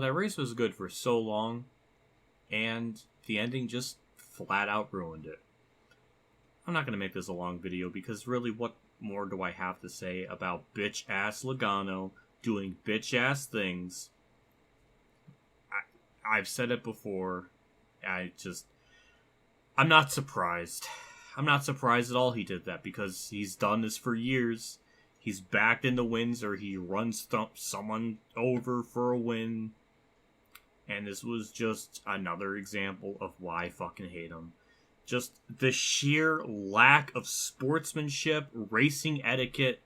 that race was good for so long, and the ending just flat out ruined it. I'm not going to make this a long video, because really, what more do I have to say about bitch-ass Logano doing bitch-ass things? I've said it before. I'm not surprised. I'm not surprised at all he did that, because he's done this for years. He's backed into wins, or he runs someone over for a win. And this was just another example of why I fucking hate him. Just the sheer lack of sportsmanship, racing etiquette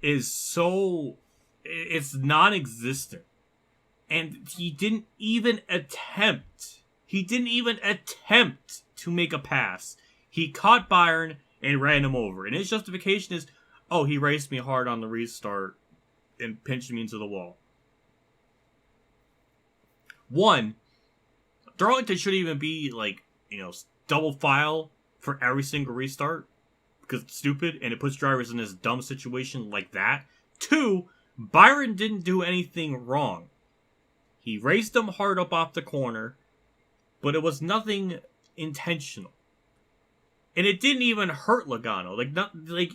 is so... It's non-existent. And he didn't even attempt to make a pass. He caught Byron and ran him over. And his justification is, oh, he raced me hard on the restart and pinched me into the wall. One, Darlington shouldn't even be, double file for every single restart, because it's stupid and it puts drivers in this dumb situation like that. Two, Byron didn't do anything wrong. He raced him hard up off the corner, but it was nothing intentional. And it didn't even hurt Logano.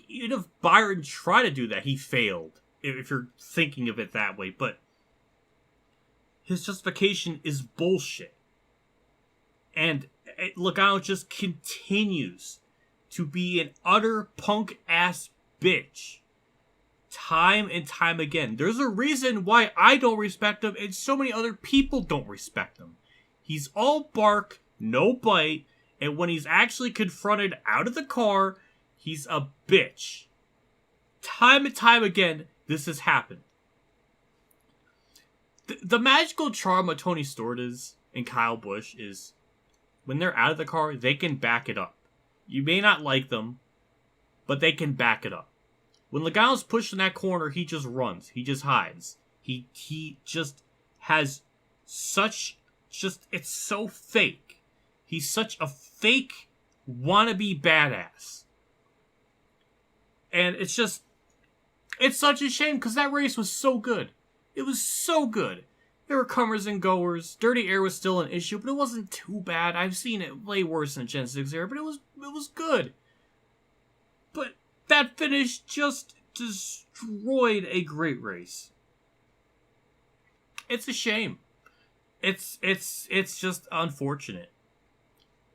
Even if Byron tried to do that, he failed. If you're thinking of it that way. But his justification is bullshit. And Logano just continues to be an utter punk-ass bitch. Time and time again. There's a reason why I don't respect him, and so many other people don't respect him. He's all bark, no bite, and when he's actually confronted out of the car, he's a bitch. Time and time again, this has happened. The magical charm of Tony Stewart and Kyle Busch is, when they're out of the car, they can back it up. You may not like them, but they can back it up. When Logano's pushed in that corner, he just runs. He just hides. He just has such... it's so fake. He's such a fake wannabe badass. And it's such a shame, because that race was so good. It was so good. There were comers and goers. Dirty air was still an issue, but it wasn't too bad. I've seen it way worse in Gen 6 era, but it was good. But that finish just destroyed a great race. It's a shame. It's just unfortunate.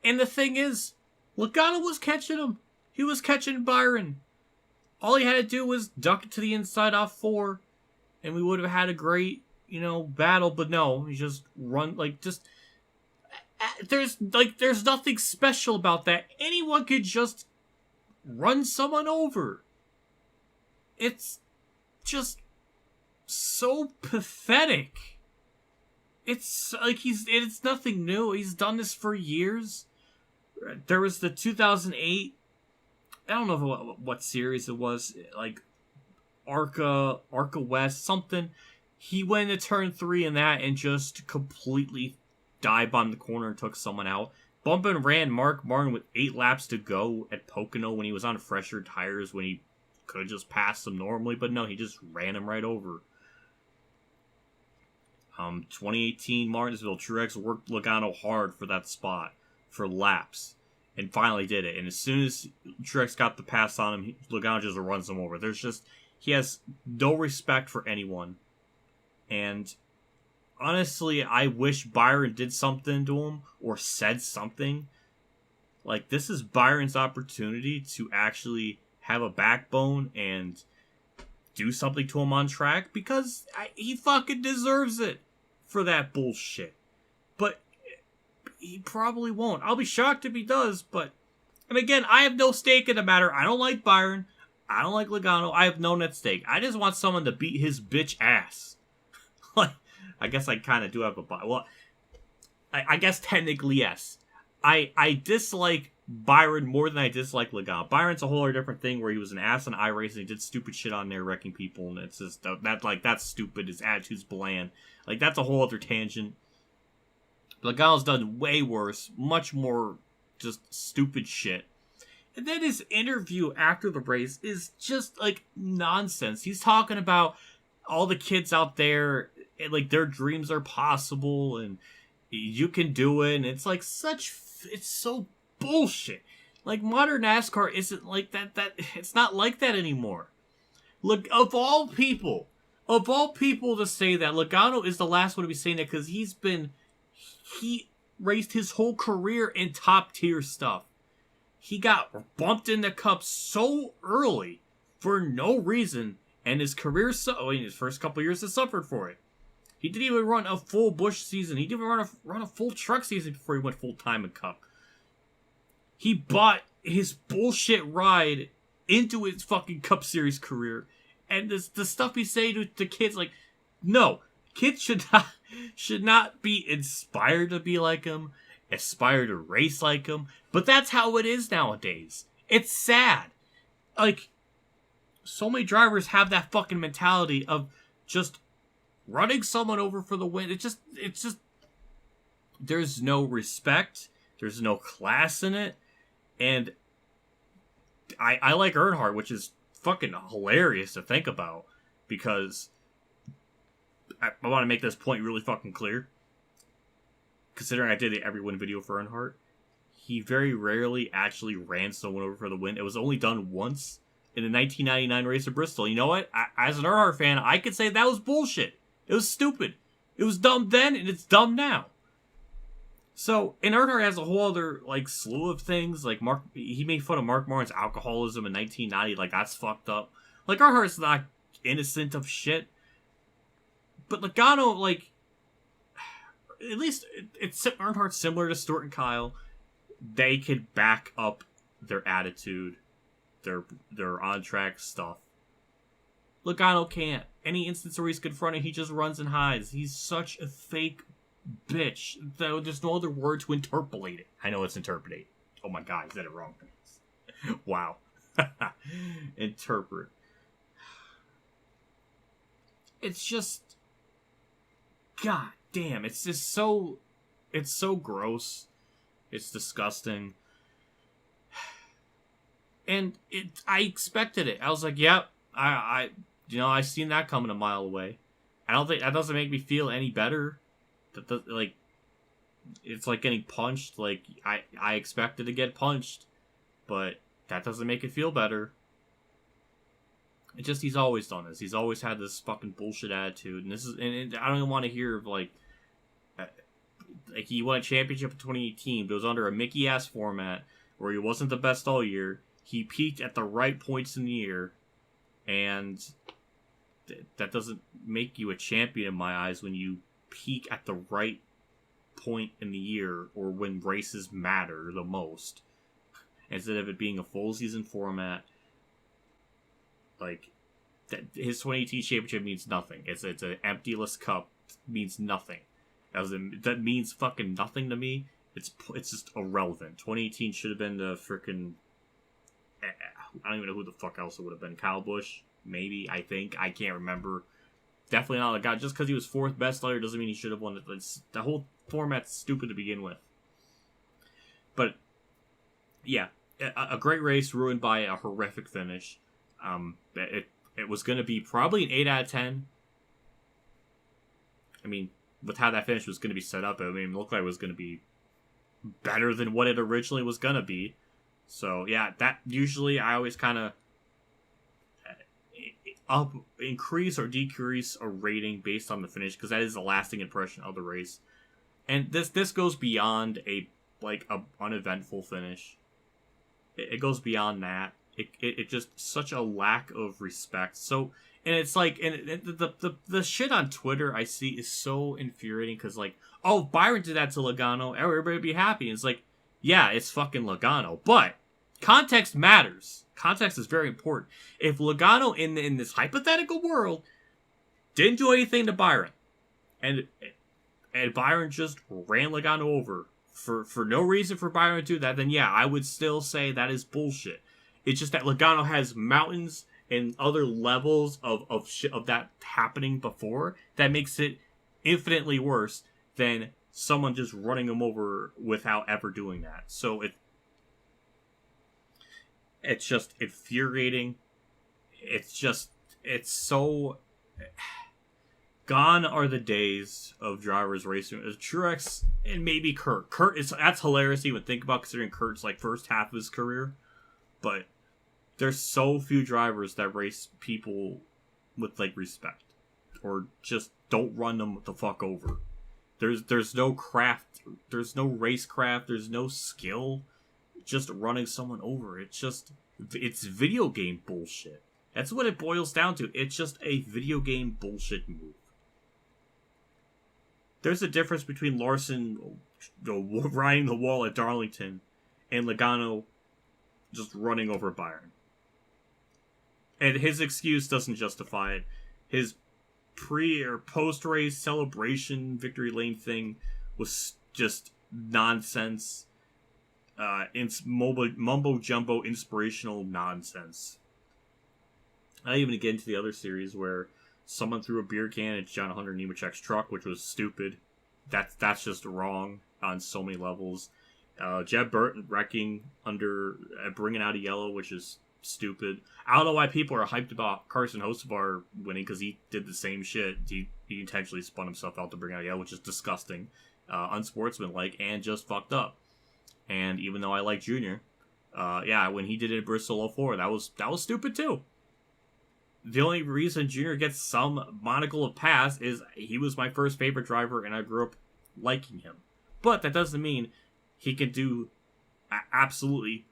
And the thing is, Logano was catching him. He was catching Byron. All he had to do was duck it to the inside off 4, and we would have had a great, battle. But no, he just run, there's nothing special about that. Anyone could just run someone over. It's just so pathetic. It's it's nothing new. He's done this for years. There was the 2008, I don't know what series it was, Arca West, something. He went into turn 3 in that and just completely dive-bombed the corner and took someone out. Bump and ran Mark Martin with 8 laps to go at Pocono when he was on fresher tires, when he could have just passed him normally, but no, he just ran him right over. 2018 Martinsville, Truex worked Logano hard for that spot for laps and finally did it. And as soon as Truex got the pass on him, Logano just runs him over. He has no respect for anyone. And honestly, I wish Byron did something to him or said something. This is Byron's opportunity to actually have a backbone and do something to him on track, because he fucking deserves it for that bullshit. But he probably won't. I'll be shocked if he does, and again, I have no stake in the matter. I don't like Byron. I don't like Logano. I have no net stake. I just want someone to beat his bitch ass. I guess I kind of do have a... Well, I guess technically, yes. I dislike Byron more than I dislike Logano. Byron's a whole other different thing, where he was an ass in iRacing, he did stupid shit on there, wrecking people, and it's just, that's stupid, his attitude's bland. That's a whole other tangent. Logano's done way worse, much more just stupid shit. And then his interview after the race is just, nonsense. He's talking about all the kids out there like their dreams are possible and you can do it, and it's like it's so bullshit. Like modern NASCAR isn't like that it's not like that anymore. Look, of all people to say that, Logano is the last one to be saying that, because he raced his whole career in top tier stuff. He got bumped in the cup so early for no reason, and his career, his first couple years, has suffered for it. He didn't even run a full Busch season. He didn't even run a full truck season before he went full time in Cup. He bought his bullshit ride into his fucking Cup Series career, and the stuff he's saying to kids, like, no, kids should not be inspired to be like him, aspire to race like him. But that's how it is nowadays. It's sad. Like, so many drivers have that fucking mentality of just running someone over for the win. It's just there's no respect, there's no class in it. And I like Earnhardt, which is fucking hilarious to think about, because I want to make this point really fucking clear. Considering I did the every win video for Earnhardt, he very rarely actually ran someone over for the win. It was only done once in the 1999 race of Bristol. You know what? As an Earnhardt fan, I could say that was bullshit. It was stupid. It was dumb then, and it's dumb now. So, and Earnhardt has a whole other, like, slew of things. Like, he made fun of Mark Martin's alcoholism in 1990. Like, that's fucked up. Like, Earnhardt's not innocent of shit. But Logano, like, at least it's Earnhardt's similar to Stewart and Kyle. They could back up their attitude, their on-track stuff. Logano can't. Any instance where he's confronted, he just runs and hides. He's such a fake bitch. There's no other word to interpolate it. I know it's interpretate. Oh my god, I said it wrong. Wow. Interpret. It's just... God damn, it's just so... It's so gross. It's disgusting. And I expected it. I was like, yep, I seen that coming a mile away. I don't think that doesn't make me feel any better. Like, it's like getting punched. Like, I expected to get punched, but that doesn't make it feel better. It's just, he's always done this. He's always had this fucking bullshit attitude, and I don't even want to hear of like he won a championship in 2018, but it was under a Mickey ass format where he wasn't the best all year. He peaked at the right points in the year, and that doesn't make you a champion in my eyes when you peak at the right point in the year or when races matter the most, instead of it being a full season format. Like, his 2018 championship means nothing. It's an emptyless cup. It means nothing. That means fucking nothing to me. It's just irrelevant. 2018 should have been the freaking... I don't even know who the fuck else it would have been. Kyle Busch? Maybe, I think. I can't remember. Definitely not a guy. Just because he was fourth best player doesn't mean he should have won it. The whole format's stupid to begin with. But, yeah. A great race ruined by a horrific finish. It was going to be probably an 8 out of 10. I mean, with how that finish was going to be set up, I mean, it looked like it was going to be better than what it originally was going to be. So, yeah, that usually I always kind of increase or decrease a rating based on the finish, because that is a lasting impression of the race. And this goes beyond a uneventful finish. It goes beyond that. It just such a lack of respect. So, and it's like, and the shit on Twitter I see is so infuriating, because like, oh, Byron did that to Logano, everybody would be happy. And it's like, yeah, it's fucking Logano, but context matters. Context is very important. If Logano in this hypothetical world didn't do anything to Byron, and Byron just ran Logano over for no reason for Byron to do that, then yeah, I would still say that is bullshit. It's just that Logano has mountains and other levels of shit of that happening before that makes it infinitely worse than someone just running him over without ever doing that. So it's just infuriating. It's so... Gone are the days of drivers racing as Truex and maybe Kurt. That's hilarious to even think about, considering Kurt's like first half of his career. But there's so few drivers that race people with like respect, or just don't run them the fuck over. There's no craft, there's no race craft, there's no skill. Just running someone over. It's video game bullshit. That's what it boils down to. It's just a video game bullshit move. There's a difference between Larson riding the wall at Darlington and Logano just running over Byron. And his excuse doesn't justify it. His pre or post race celebration victory lane thing was just nonsense. Mumbo jumbo inspirational nonsense. Not even to get into the other series where someone threw a beer can at John Hunter Nemechek's truck, which was stupid. That's just wrong on so many levels. Jeb Burton wrecking under bringing out a yellow, which is stupid. I don't know why people are hyped about Carson Hocevar winning, because he did the same shit. He intentionally spun himself out to bring out a yellow, which is disgusting, unsportsmanlike, and just fucked up. And even though I like Junior, when he did it at Bristol 04, that was stupid too. The only reason Junior gets some monocle of pass is he was my first favorite driver and I grew up liking him. But that doesn't mean he can do absolutely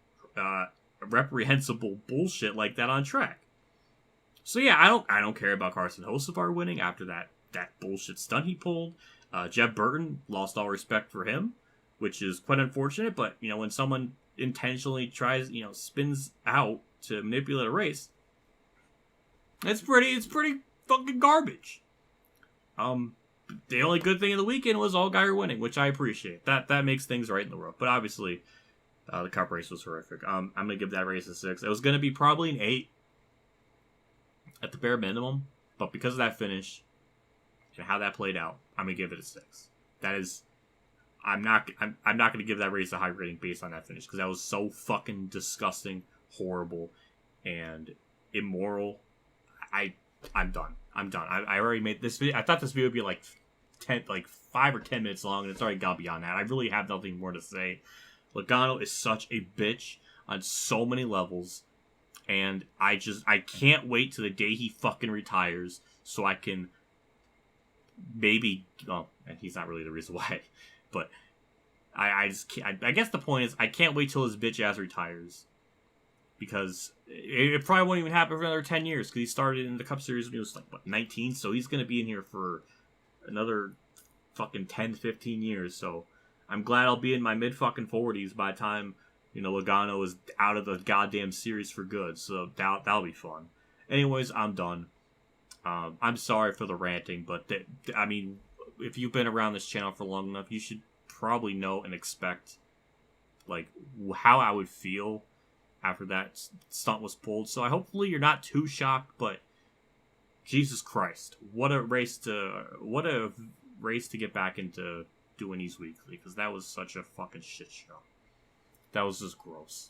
reprehensible bullshit like that on track. So yeah, I don't care about Carson Hocevar winning after that bullshit stunt he pulled. Jeb Burton, lost all respect for him, which is quite unfortunate. But when someone intentionally tries, spins out to manipulate a race, it's pretty fucking garbage. The only good thing of the weekend was Allgaier winning, which I appreciate. That makes things right in the world. But obviously, the Cup race was horrific. I'm gonna give that race a 6. It was gonna be probably an 8 at the bare minimum, but because of that finish and how that played out, I'm gonna give it a 6. That is, I'm not gonna give that race a high rating based on that finish, because that was so fucking disgusting, horrible, and immoral. I'm done. I already made this video. I thought this video would be like 5 or 10 minutes long, and it's already gone beyond that. I really have nothing more to say. Logano is such a bitch on so many levels, and I can't wait till the day he fucking retires so I can maybe. Well, and he's not really the reason why, but I just can't. I guess the point is I can't wait till his bitch ass retires. Because it probably won't even happen for another 10 years. Because he started in the Cup Series when he was 19. So he's going to be in here for another fucking 10, 15 years. So I'm glad I'll be in my mid-fucking 40s by the time, Logano is out of the goddamn series for good. So that'll be fun. Anyways, I'm done. I'm sorry for the ranting. But, if you've been around this channel for long enough, you should probably know and expect, how I would feel after that stunt was pulled. So hopefully you're not too shocked, but Jesus Christ, what a race to get back into doing these weekly, because that was such a fucking shit show. That was just gross.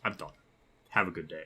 I'm done. Have a good day.